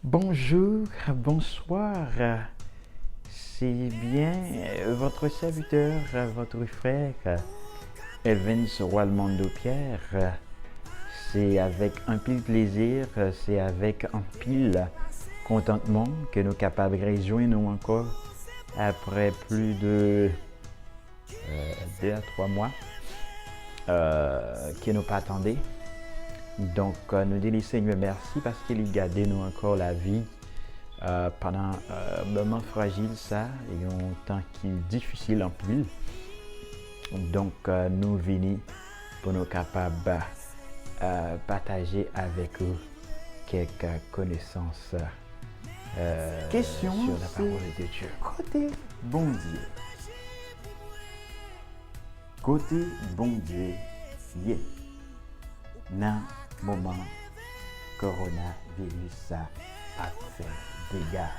Bonjour, bonsoir. C'est bien votre serviteur, votre frère, Evans Walmando Pierre. C'est avec un pile plaisir, c'est avec un pile contentement que nous sommes capables de rejoindre nous encore après plus de 2 à 3 mois que nous pas attendaient. Donc, nous disons Seigneur merci parce qu'il a gardé nous encore la vie pendant un moment fragile ça et un temps qui est difficile en pile. Donc, nous venons pour nous capables partager avec eux quelques connaissances Question, sur la parole de Dieu. Côté bon Dieu. Côté bon Dieu, yeah. Dans le moment coronavirus ça a fait dégâts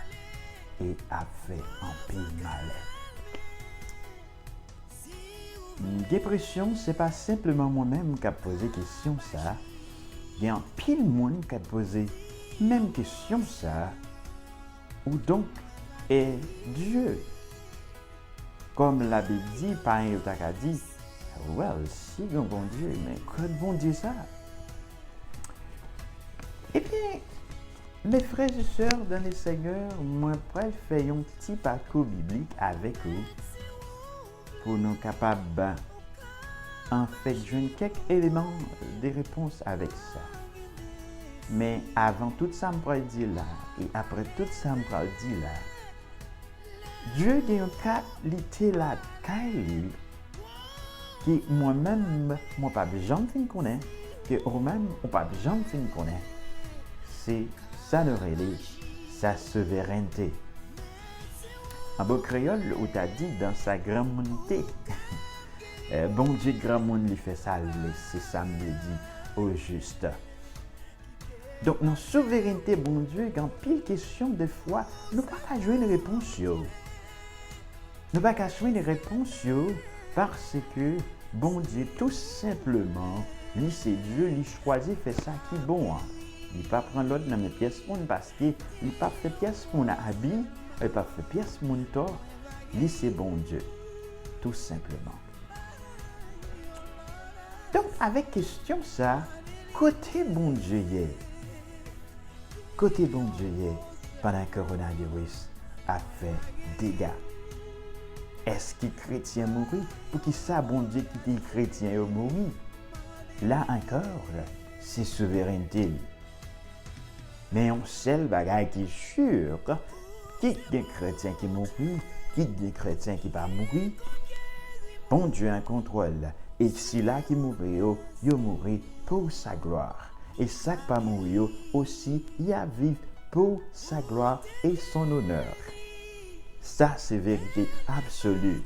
et a fait un pile mal. Dépression, c'est pas simplement moi-même qui a posé question ça. Il y a un pile monde qui a posé même question ça. Où donc est Dieu? Comme la Bible dit, par un a dit, well, si un bon Dieu, mais quel bon Dieu ça? Eh bien, mes frères et sœurs dans le Seigneur, moi, je faire un petit parcours biblique avec eux pour nous capables, en fait, jouer quelques éléments de réponse avec ça. Mais avant tout ça, je vais dire là, et après tout ça, je vais dire là, Dieu a une qualité là, qui moi-même, je ne pas jamais connaître, que vous-même, on pas jamais connaître. C'est ça le relais, sa souveraineté. En beau créole, on t'a dit dans sa grandité. Bon Dieu, grand monde lui fait ça, c'est ça me dit au juste. Donc, dans la souveraineté, bon Dieu, quand pile question de foi, nous ne pouvons pas jouer une réponse. Nous ne pouvons pas jouer une réponse parce que, bon Dieu, tout simplement, lui c'est Dieu, lui choisit fait ça qui est bon. Il ne pas prendre l'autre dans mes pièces parce qu'il n'a pas fait pièce pour un habit, il n'a pas fait pièce pour un tort. Lui c'est bon Dieu, tout simplement. Donc, avec question ça, côté bon Dieu, côté bon Dieu, pendant que le coronavirus a fait dégâts. Est-ce que les chrétiens mourent? Pour qui ça, bon Dieu, qui dit chrétiens mourent? Là encore, c'est souveraineté. Mais on sait le bagage qui est sûr, qui est des chrétiens qui mourent, qui est des chrétiens qui ne pas mourir. Bon Dieu en contrôle. Et si là qui mourent, ils mourent pour sa gloire. Et ça qui pas mourir aussi, il a vivre pour sa gloire et son honneur. Ça, c'est vérité absolue.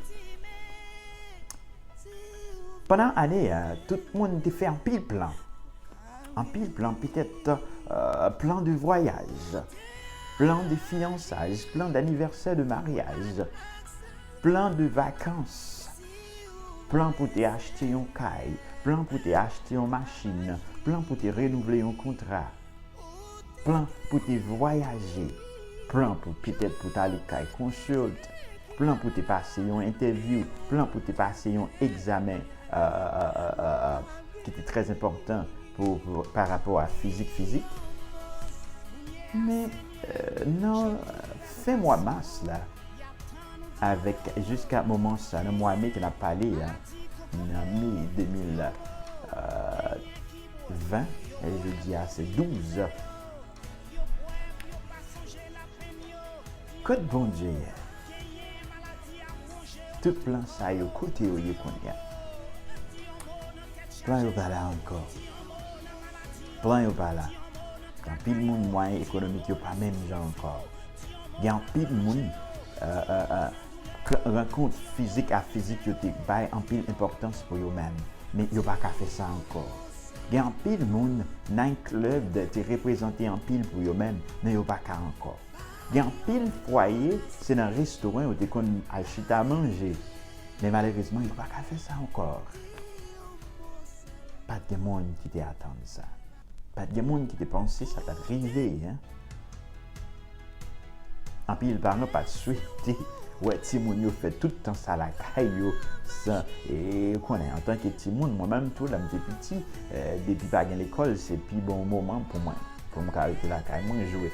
Pendant l'année, tout le monde a fait un pile plan. Un pile plan, peut-être plan de voyage, plan de fiançailles, plan d'anniversaire de mariage, plan de vacances, plan pour t'acheter un caille, plan pour t'acheter une machine, plan pour te renouveler un contrat, plan pour te voyager, plan pour peut-être pour t'aller caille consulte, plan pour te passer une interview, plan pour te passer un examen qui était très important par rapport à physique. Mais non, fin mois mars là, avec jusqu'à ce moment ça, le mois de mai qu'on a parlé, en mai 2020, et je dis c'est 12. Côte bon Dieu, tout plan ça est au côté où il y a. Plan est pas là encore. Plan est pas là. Quand pile monde moyen économique n'est pas même genre encore. Il y a un pile monde rencontre physique à physique qui a en pile importance pour eux-mêmes. Mais ils n'ont pas qu'à faire ça encore. Il y a un pile monde dans un club de te représenter en pile pour eux-mêmes, mais ils n'ont pas qu'à encore. Il y a un pile foyer, c'est dans un restaurant où tu as acheté à manger. Mais malheureusement, ils n'ont pas qu'à faire ça encore. Pas de monde qui t'attend ça. Pas de monde qui te pensé ça t'est arrivé. Hein? En pile parents pas souhaité ouais Timoun yo fait tout le temps ça la caillou ça et connaît en tant que Timoun moi-même tout là j'étais petit depuis pas à l'école c'est puis bon moment pour moi pour me arrêter la caille moi jouer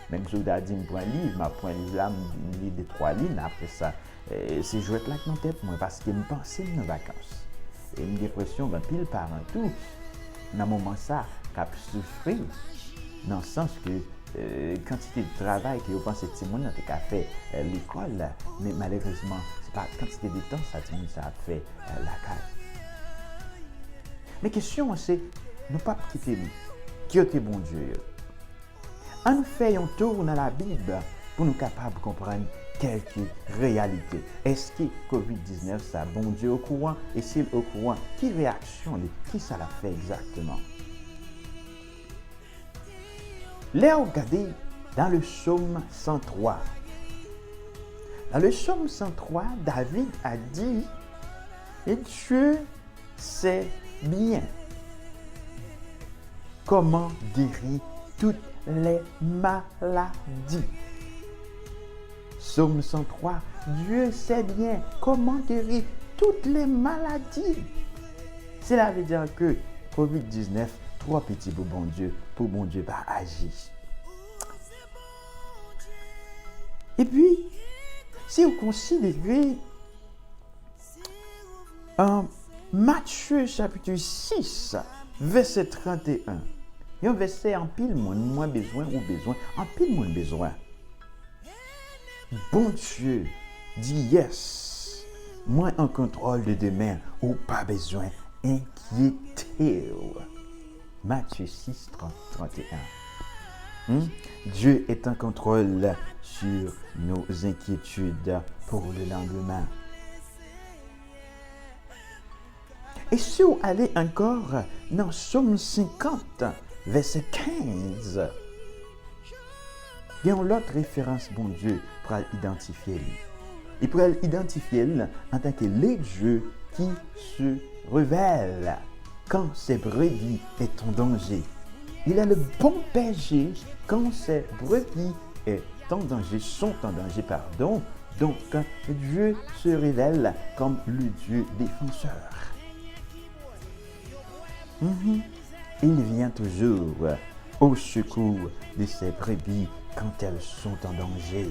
même si je dit me prend livre m'a prend livre là me lit des 3 lignes après ça c'est jouer là dans tête moi parce que me penser dans vacances et me dépression ben pile parents tout dans moment ça cap souffrir dans le sens que quantité de travail que vous pensez que Timon a fait l'école, mais malheureusement, c'est pas quantité de temps ça Timon ça a fait la caille. Mais question c'est, nous pas quitter lui, qui est bon Dieu. En fait, on tourne à la Bible pour nous capables de comprendre quelques réalités. Est-ce que COVID-19 ça bon Dieu au courant et s'il au courant, qui réaction, qui ça l'a fait exactement? Là, regardez dans le psaume 103. Dans le psaume 103, David a dit et Dieu sait bien comment guérir toutes les maladies. Psaume 103, Dieu sait bien comment guérir toutes les maladies. Cela veut dire que COVID-19, trop petit pour bon Dieu pas agir. Et puis, si vous considérez Matthieu chapitre 6, verset 31, il y a un verset en pile moins besoin ou besoin, en pile moins besoin. Bon Dieu dit yes, moi en contrôle de demain ou pas besoin inquiéter. Matthieu 6, 31. Dieu est en contrôle sur nos inquiétudes pour le lendemain. Et si vous allez encore dans Psaume 50, verset 15, il y a une autre référence, bon Dieu, pour identifier lui. Il pourrait identifier lui en tant que les dieux qui se révèlent quand ses brebis est en danger. Il est le bon berger quand ses brebis sont en danger, pardon. Donc, Dieu se révèle comme le Dieu défenseur. Il vient toujours au secours de ses brebis quand elles sont en danger.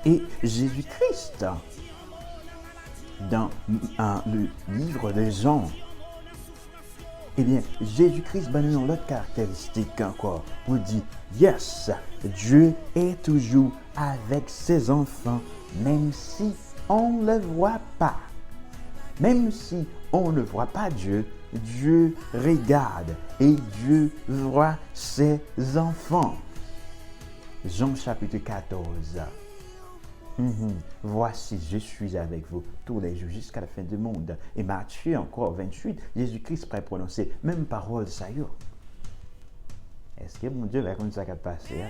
Et Jésus-Christ, dans le livre de Jean, eh bien, Jésus-Christ va nous l'autre caractéristique encore pour dire, yes, Dieu est toujours avec ses enfants, même si on ne le voit pas. Même si on ne voit pas Dieu, Dieu regarde et Dieu voit ses enfants. Jean chapitre 14. Voici, je suis avec vous tous les jours jusqu'à la fin du monde. Et Matthieu encore 28, Jésus-Christ pourrait prononcer même parole ça y est. Est-ce que mon Dieu va comme ça passer?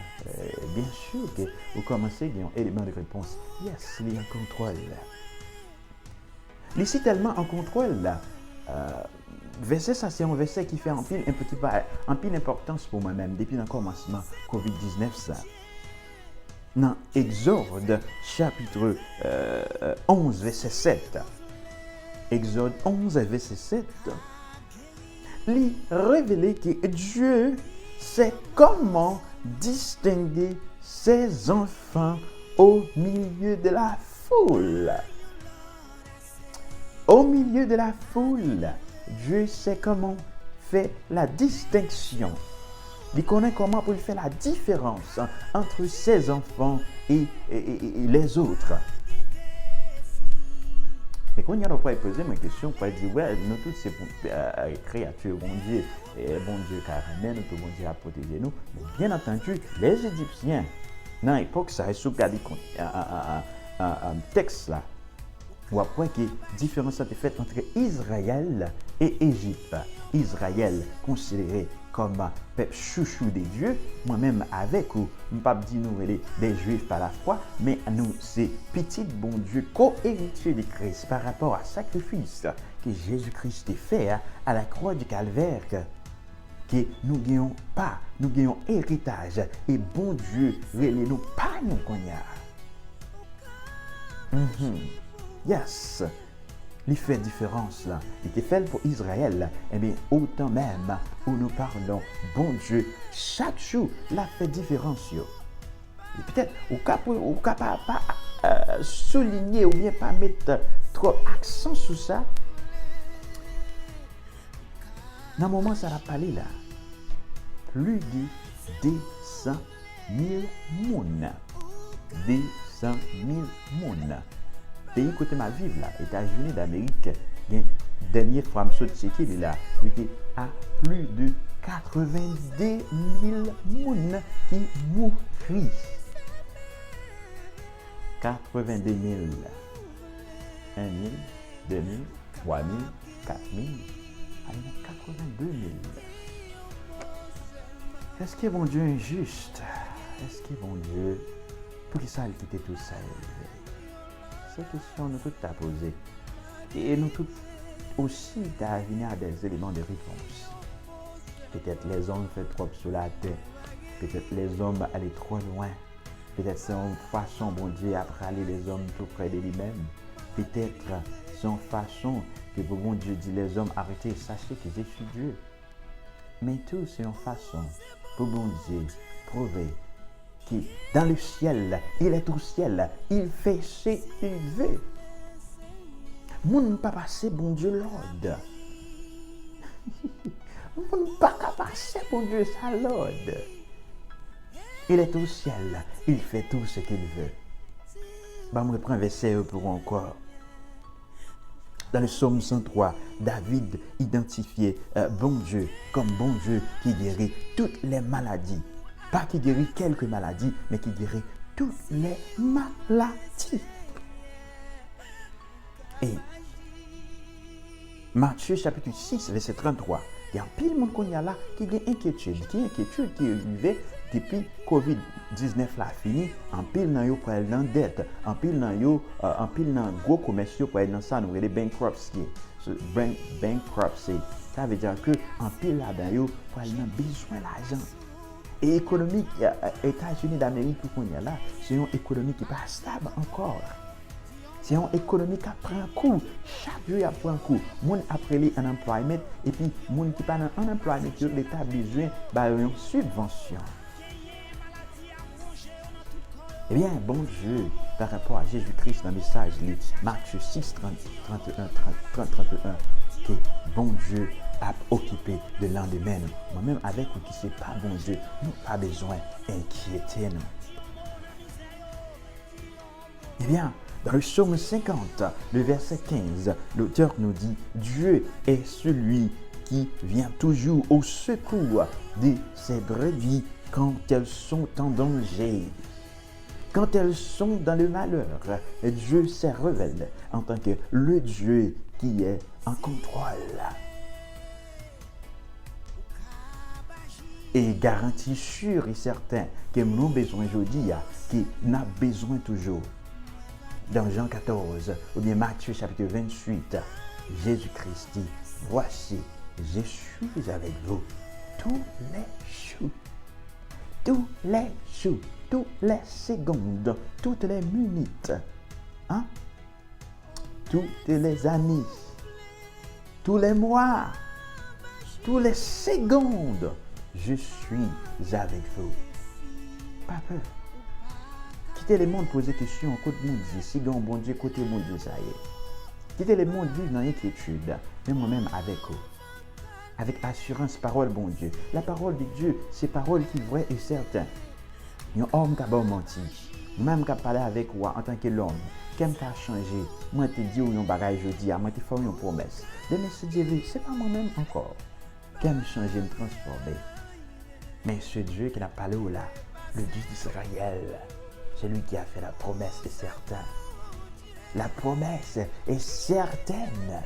Bien sûr que vous commencez à avoir un élément de réponse. Yes, il est en contrôle. Il est tellement en contrôle là. Verset ça, c'est un verset qui fait en pile importance pour moi-même depuis le commencement COVID-19 ça. Dans Exode chapitre 11 verset 7. Exode 11 verset 7. Il révèle que Dieu sait comment distinguer ses enfants au milieu de la foule. Au milieu de la foule, Dieu sait comment faire la distinction. Il connaît comment pour faire la différence entre ses enfants et les autres. Et quand il y a pas posé ma question, pour dire ouais, nous tous ces créatures, bon Dieu carrément, nous bon Dieu a protégé nous. Mais bien entendu, les Égyptiens, dans l'époque, ça a regardé un texte là. Ou après que la différence a été faite entre Israël et Égypte. Israël considéré comme peuple chouchou des dieux, moi-même avec ou, je ne pas dire nous des juifs par la foi, mais nous c'est petit bon Dieu co-héritier de Christ par rapport à sacrifice que Jésus-Christ a fait à la croix du calvaire. que nous gagnons pas, nous gagnons héritage et bon Dieu relève nous pas nous qu'on y a. Yes, il fait différence là. Il était fait pour Israël, et bien autant même où nous parlons, bon Dieu, chaque jour, la fait différence. Yo. Et peut-être, au cas pas souligner ou bien pas mettre trop accent sur ça, dans le moment ça a parlé là, plus de 200 000 personnes. 200 000 personnes. Pays côté ma vivre là, États-Unis d'Amérique, dernière fois je suis checké là, il était à plus de 82 000 personnes qui mourent. 82 000. 1 000, 2 000, 3 000, 4 000. Allez, 82 000. Est-ce que bon Dieu est injuste? Est-ce que bon Dieu, pour qui ça a quitté tout ça? Cette question nous toutes t'a posée. Et nous toutes aussi t'a venu à des éléments de réponse. Peut-être les hommes font trop sur la terre. Peut-être les hommes allaient trop loin. Peut-être c'est une façon, bon Dieu, après aller les hommes tout près de lui-même. Peut-être c'est une façon que bon Dieu dit les hommes arrêtez, sachez que je suis Dieu. Mais tout c'est une façon pour bon Dieu prouver que dans le ciel, il est au ciel, il fait ce qu'il veut. Moun pas passer bon Dieu l'ordre. Moun pas passer bon Dieu sa l'ordre. Il est au ciel, il fait tout ce qu'il veut. Je vais prendre un verset pour encore. Dans le psaume 103, David identifiait bon Dieu comme bon Dieu qui guérit toutes les maladies. Pas qui guérit quelques maladies, mais qui guérit toutes les maladies. Et Matthieu chapitre 6, verset 33, il y a un pile monde qu'on y a là qui a inquiétude, qui est arrivée depuis COVID-19 là fini, en pile nan yo pour aller dans dette, en pile nan gros commerce pour aller dans ça nous les bankruptcy. Bankruptcy, ça veut dire que en pile là dans yo pour aller dans besoin l'argent. Et économique États-Unis d'Amérique qu'on y a là, c'est une économie qui pas stable encore. C'est une économie qui prend un coup. Chaque jour, il prend un coup. Moun après les unemployment et puis moun qui pas en unemployment, l'État a besoin d'une subvention. Eh bien, bon Dieu, par rapport à Jésus-Christ dans le message, Matthieu 6, 31, que bon Dieu a occupé de lendemain. Moi-même, avec ou qui c'est pas bon Dieu, nous pas besoin d'inquiéter nous. Eh bien, dans le psaume 50, le verset 15, l'auteur nous dit « Dieu est celui qui vient toujours au secours de ses brebis quand elles sont en danger. » Quand elles sont dans le malheur, Dieu se révèle en tant que le Dieu qui est en contrôle. Et garantie sûr et certain que nous avons besoin aujourd'hui, que nous avons besoin toujours. Dans Jean 14, ou bien Matthieu chapitre 28, Jésus-Christ dit, voici, je suis avec vous tous les jours. Tous les jours, toutes les secondes, toutes les minutes, toutes les années, tous les mois, toutes les secondes, je suis avec vous. Pas peur. Quittez le monde, poser des questions, côté monde dit, si bon Dieu, côté bon Dieu, ça y est. Quittez le monde, vivre dans l'inquiétude, mais moi-même avec vous. Avec assurance, parole, bon Dieu. La parole de Dieu, c'est parole qui est vraie et certaine. Un homme qui a menti, même qui a parlé avec moi en tant que l'homme, qui a changé, moi te dis un bagage aujourd'hui, moi te fais une promesse. Demain, c'est Dieu, ce n'est pas moi-même encore. Qui a changé, me transformer. Mais ce Dieu qui a parlé là, le Dieu d'Israël, c'est lui qui a fait la promesse, est certain. La promesse est certaine.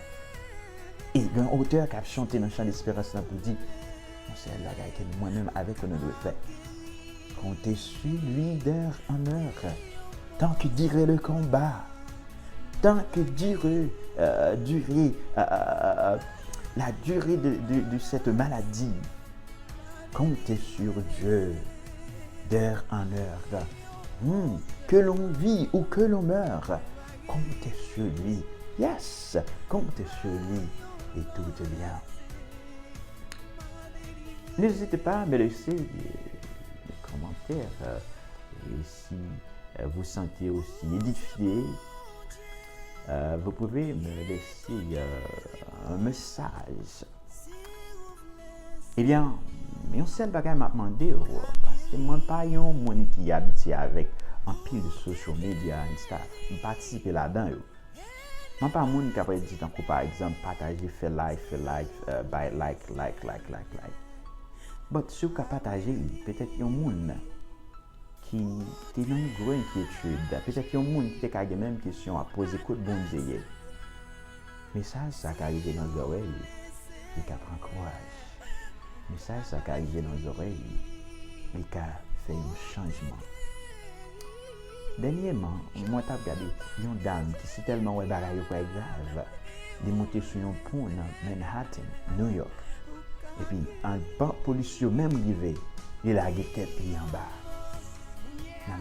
Et un auteur qui a chanté dans le chant d'espérance pour dire, c'est la gueule que moi-même avec on doit faire. Comptez sur lui d'heure en heure, tant que durer le combat, tant que durer la durée de cette maladie, Comptez sur Dieu d'heure en heure. Que l'on vit ou que l'on meurt, comptez sur lui. Yes, comptez sur lui et tout est bien. N'hésitez pas à me laisser des commentaires et si vous sentez aussi édifié, vous pouvez me laisser un message. Eh bien, yon seul bagay m'a demandé parce que moi pas yon moun qui habite avec un pile de social media et stuff. Je participe là-dedans. Moi pas moun qui après dit par exemple partager, faire like, by like. But si vous partager, peut-être yon moun qui est dans une grande inquiétude, peut-être yon moun qui a même question à poser coup de bon Dieu. Mais ça qui arrive dans les oreilles, il prend courage. Message ça qui arrive dans les oreilles, il a fait un changement. Dernièrement, moi j'ai regardé une dame qui s'est tellement ouais bagaille pour grave, de monter sur un pont dans Manhattan, New York. Et puis un policier même arrivé, il a la tête en bas. Non,